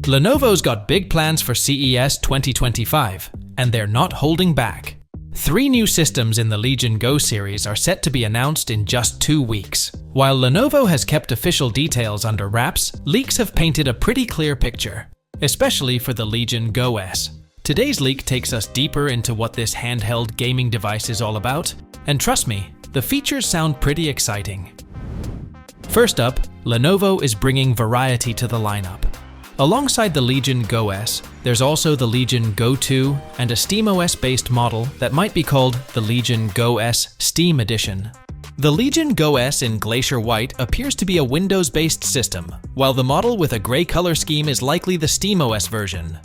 Lenovo's got big plans for CES 2025, and they're not holding back. 3 new systems in the Legion Go series are set to be announced in just 2 weeks. While Lenovo has kept official details under wraps, leaks have painted a pretty clear picture, especially for the Legion Go S. Today's leak takes us deeper into what this handheld gaming device is all about, and trust me, the features sound pretty exciting. First up, Lenovo is bringing variety to the lineup. Alongside the Legion Go S, there's also the Legion Go 2 and a SteamOS-based model that might be called the Legion Go S Steam Edition. The Legion Go S in Glacier White appears to be a Windows-based system, while the model with a gray color scheme is likely the SteamOS version.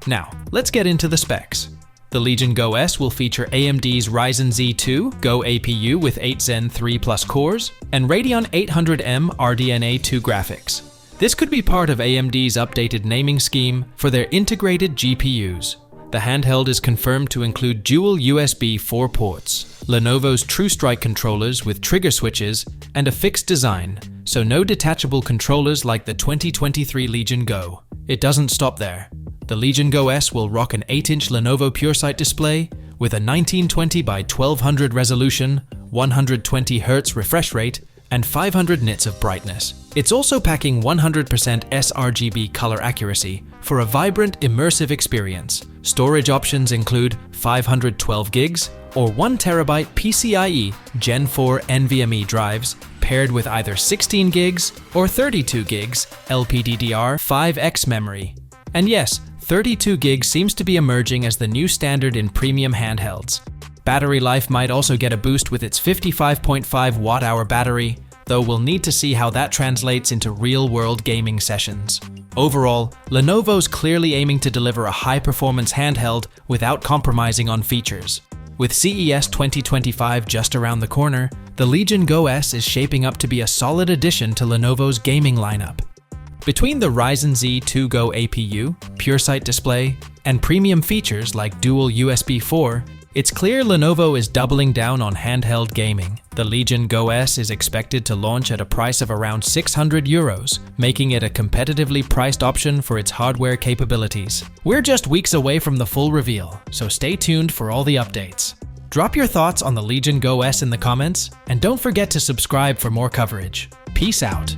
Now, let's get into the specs. The Legion Go S will feature AMD's Ryzen Z2 Go APU with 8 Zen 3 Plus cores and Radeon 800M RDNA 2 graphics. This could be part of AMD's updated naming scheme for their integrated GPUs. The handheld is confirmed to include dual USB 4 ports, Lenovo's TrueStrike controllers with trigger switches, and a fixed design, so no detachable controllers like the 2023 Legion Go. It doesn't stop there. The Legion Go S will rock an 8-inch Lenovo PureSight display with a 1920 by 1200 resolution, 120 Hz refresh rate, and 500 nits of brightness. It's also packing 100% sRGB color accuracy for a vibrant, immersive experience. Storage options include 512 gigs or 1 terabyte PCIe Gen 4 NVMe drives paired with either 16 gigs or 32 gigs LPDDR5X memory. And yes, 32 gigs seems to be emerging as the new standard in premium handhelds. Battery life might also get a boost with its 55.5 watt-hour battery, though we'll need to see how that translates into real-world gaming sessions. Overall, Lenovo's clearly aiming to deliver a high-performance handheld without compromising on features. With CES 2025 just around the corner, the Legion Go S is shaping up to be a solid addition to Lenovo's gaming lineup. Between the Ryzen Z2 Go APU, PureSight display, and premium features like dual USB 4, it's clear Lenovo is doubling down on handheld gaming. The Legion Go S is expected to launch at a price of around €600, making it a competitively priced option for its hardware capabilities. We're just weeks away from the full reveal, so stay tuned for all the updates. Drop your thoughts on the Legion Go S in the comments, and don't forget to subscribe for more coverage. Peace out.